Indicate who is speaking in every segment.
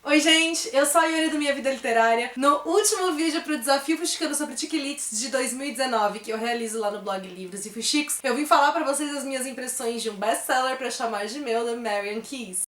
Speaker 1: Oi gente, eu sou a Yuri do Minha Vida Literária. No último vídeo pro desafio Fuxicando sobre Tiquilites de 2019, que eu realizo lá no blog Livros e Fuxicos, eu vim falar pra vocês as minhas impressões de um best-seller pra chamar de meu, da Marian Keyes.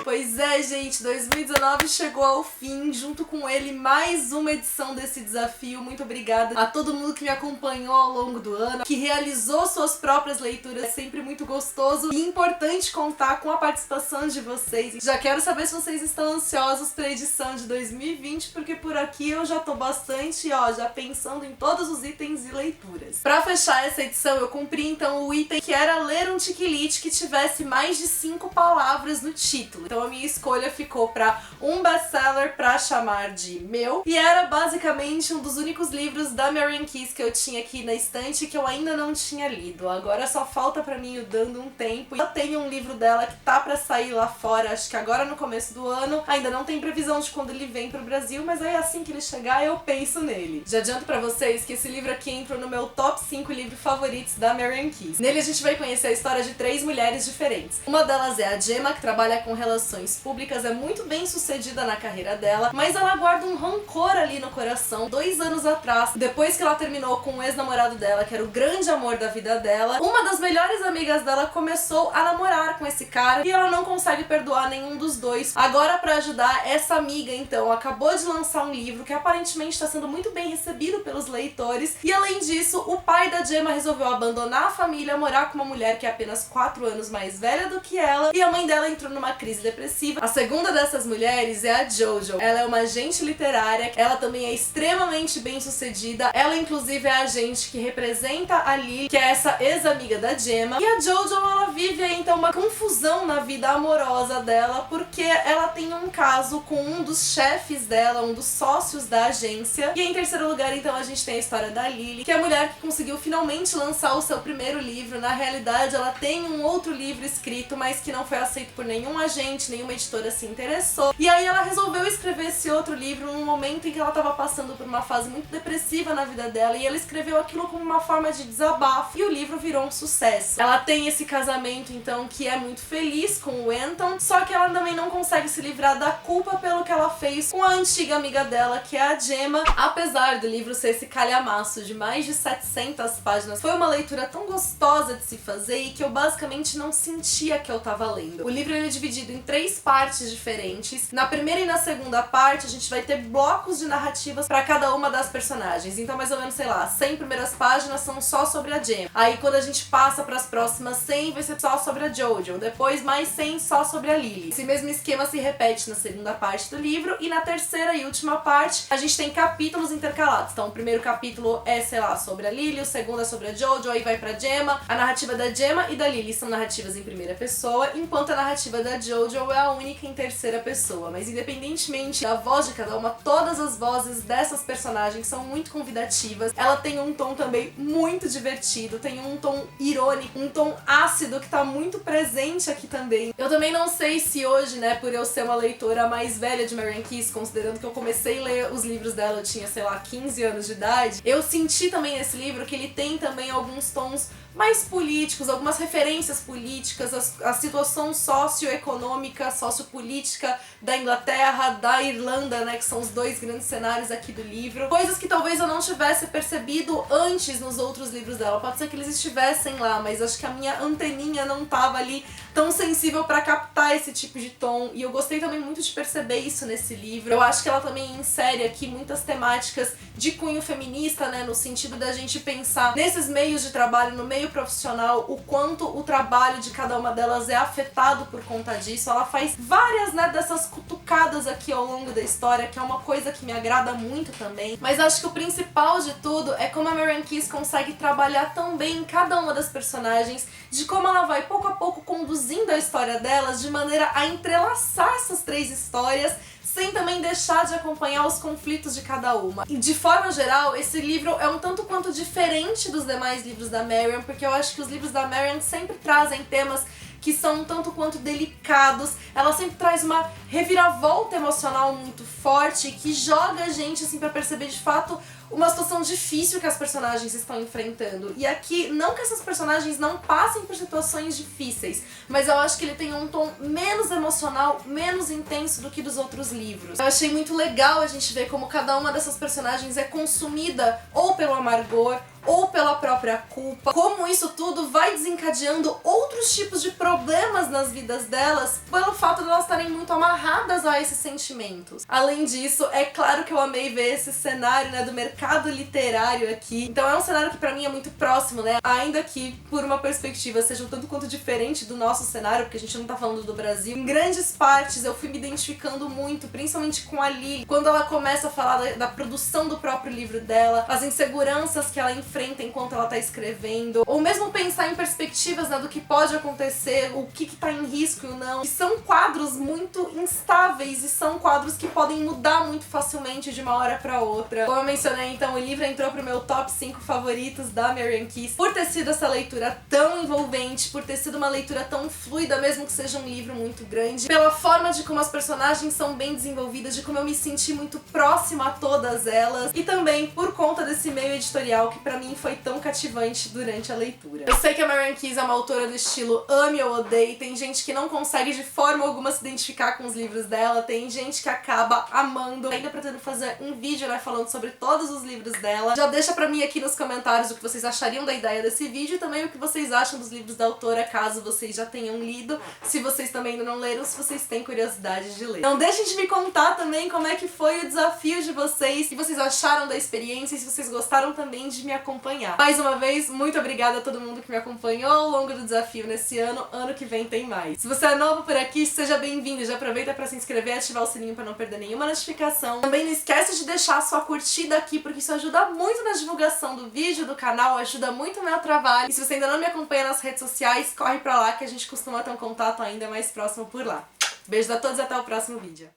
Speaker 1: Pois é, gente, 2019 chegou ao fim, junto com ele mais uma edição desse desafio. Muito obrigada a todo mundo que me acompanhou ao longo do ano, que realizou suas próprias leituras. É sempre muito gostoso e importante contar com a participação de vocês. Já quero saber se vocês estão ansiosos para a edição de 2020, porque por aqui eu já tô bastante, já pensando em todos os itens e leituras. Para fechar essa edição, eu cumpri então o item que era ler um tiquilite que tivesse mais de 5 palavras no título. Então a minha escolha ficou para um best-seller para chamar de meu, e era basicamente um dos únicos livros da Marian Keyes que eu tinha aqui na estante que eu ainda não tinha lido. Agora só falta para mim dando um tempo. Eu tenho um livro dela que tá para sair lá fora, acho que agora no começo do ano. Ainda não tem previsão de quando ele vem pro Brasil, mas aí assim que ele chegar eu penso nele. Já adianto para vocês que esse livro aqui entrou no meu top 5 livros favoritos da Marian Keyes. Nele a gente vai conhecer a história de 3 mulheres diferentes. Uma delas é a Gemma, que trabalha com relações públicas, é muito bem sucedida na carreira dela, mas ela guarda um rancor ali no coração. 2 anos atrás, depois que ela terminou com o ex-namorado dela, que era o grande amor da vida dela, uma das melhores amigas dela começou a namorar com esse cara e ela não consegue perdoar nenhum dos dois. Agora, pra ajudar, essa amiga então acabou de lançar um livro que aparentemente está sendo muito bem recebido pelos leitores, e além disso, o pai da Gemma resolveu abandonar a família, morar com uma mulher que é apenas 4 anos mais velha do que ela, e a mãe dela entrou numa crise depressiva. A segunda dessas mulheres é a Jojo. Ela é uma agente literária, ela também é extremamente bem sucedida, ela inclusive é a agente que representa a Lily, que é essa ex-amiga da Gemma, e a Jojo, ela vive aí então uma confusão na vida amorosa dela, porque ela tem um caso com um dos chefes dela, um dos sócios da agência. E em terceiro lugar então a gente tem a história da Lily, que é a mulher que conseguiu finalmente lançar o seu primeiro livro. Na realidade ela tem um outro livro escrito, mas que não foi aceito por nenhum agente, nenhuma editora se interessou, e aí ela resolveu escrever esse outro livro num momento em que ela estava passando por uma fase muito depressiva na vida dela, e ela escreveu aquilo como uma forma de desabafo, e o livro virou um sucesso. Ela tem esse casamento então que é muito feliz com o Anton, só que ela também não consegue se livrar da culpa pelo que ela fez com a antiga amiga dela, que é a Gemma. Apesar do livro ser esse calhamaço de mais de 700 páginas, foi uma leitura tão gostosa de se fazer e que eu basicamente não sentia que eu tava lendo. O livro ele é dividido em 3 partes diferentes. Na primeira e na segunda parte a gente vai ter blocos de narrativas para cada uma das personagens. Então mais ou menos, sei lá, 100 primeiras páginas são só sobre a Gemma. Aí quando a gente passa para as próximas 100 vai ser só sobre a Jojo. Depois mais 100 só sobre a Lily. Esse mesmo esquema se repete na segunda parte do livro, e na terceira e última parte a gente tem capítulos intercalados. Então o primeiro capítulo é, sei lá, sobre a Lily, o segundo é sobre a Jojo, aí vai pra Gemma. A narrativa da Gemma e da Lily são narrativas em primeira pessoa, enquanto a narrativa da Jojo é a única em terceira pessoa. Mas independentemente da voz de cada uma, todas as vozes dessas personagens são muito convidativas. Ela tem um tom também muito divertido, tem um tom irônico, um tom ácido que tá muito presente aqui também. Eu também não sei se hoje, né, por eu ser uma leitora mais velha de Marian Keyes, considerando que eu comecei a ler os livros dela, eu tinha, sei lá, 15 anos de idade, eu senti também nesse livro que ele tem também alguns tons mais políticos, algumas referências políticas, a situação socioeconômica, sociopolítica da Inglaterra, da Irlanda, né, que são os 2 grandes cenários aqui do livro. Coisas que talvez eu não tivesse percebido antes nos outros livros dela. Pode ser que eles estivessem lá, mas acho que a minha anteninha não tava ali tão sensível para captar esse tipo de tom, e eu gostei também muito de perceber isso nesse livro. Eu acho que ela também insere aqui muitas temáticas de cunho feminista, né, no sentido da gente pensar nesses meios de trabalho, no meio profissional, o quanto o trabalho de cada uma delas é afetado por conta disso. Ela faz várias, né, dessas cutucadas aqui ao longo da história, que é uma coisa que me agrada muito também. Mas acho que o principal de tudo é como a Marian Keyes consegue trabalhar tão bem cada uma das personagens, de como ela vai pouco a pouco conduzindo a história delas de maneira a entrelaçar essas 3 histórias, sem também deixar de acompanhar os conflitos de cada uma. E de forma geral, esse livro é um tanto quanto diferente dos demais livros da Marian, porque eu acho que os livros da Marian sempre trazem temas que são um tanto quanto delicados. Ela sempre traz uma reviravolta emocional muito forte, que joga a gente assim pra perceber de fato uma situação difícil que as personagens estão enfrentando. E aqui, não que essas personagens não passem por situações difíceis, mas eu acho que ele tem um tom menos emocional, menos intenso do que dos outros livros. Eu achei muito legal a gente ver como cada uma dessas personagens é consumida ou pelo amargor, ou pela própria culpa, como isso tudo vai desencadeando outros tipos de problemas nas vidas delas pelo fato de elas estarem muito amarradas a esses sentimentos. Além disso, é claro que eu amei ver esse cenário, né, do mercado literário aqui. Então é um cenário que pra mim é muito próximo, né, ainda que por uma perspectiva seja um tanto quanto diferente do nosso cenário, porque a gente não tá falando do Brasil. Em grandes partes eu fui me identificando muito, principalmente com a Lily, quando ela começa a falar da produção do próprio livro dela, as inseguranças que ela enfrenta enquanto ela tá escrevendo, ou mesmo pensar em perspectivas, né, do que pode acontecer, o que tá em risco ou não. E são quadros muito instáveis e são quadros que podem mudar muito facilmente de uma hora pra outra. Como eu mencionei, então, o livro entrou pro meu top 5 favoritos da Marian Keyes por ter sido essa leitura tão envolvente, por ter sido uma leitura tão fluida, mesmo que seja um livro muito grande, pela forma de como as personagens são bem desenvolvidas, de como eu me senti muito próxima a todas elas, e também por conta desse meio editorial que pra mim foi tão cativante durante a leitura. Eu sei que a Marian Keyes é uma autora do estilo ame ou odeie, tem gente que não consegue de forma alguma se identificar com os livros dela, tem gente que acaba amando. Ainda pretendo fazer um vídeo, né, falando sobre todos os livros dela. Já deixa pra mim aqui nos comentários o que vocês achariam da ideia desse vídeo e também o que vocês acham dos livros da autora, caso vocês já tenham lido, se vocês também ainda não leram, se vocês têm curiosidade de ler. Não deixem de me contar também como é que foi o desafio de vocês, o que vocês acharam da experiência e se vocês gostaram também de me acompanhar. Mais uma vez, muito obrigada a todo mundo que me acompanhou ao longo do desafio nesse ano. Ano que vem tem mais. Se você é novo por aqui, seja bem-vindo. Já aproveita para se inscrever e ativar o sininho para não perder nenhuma notificação. Também não esquece de deixar a sua curtida aqui, porque isso ajuda muito na divulgação do vídeo, do canal, ajuda muito o meu trabalho. E se você ainda não me acompanha nas redes sociais, corre pra lá que a gente costuma ter um contato ainda mais próximo por lá. Beijos a todos e até o próximo vídeo.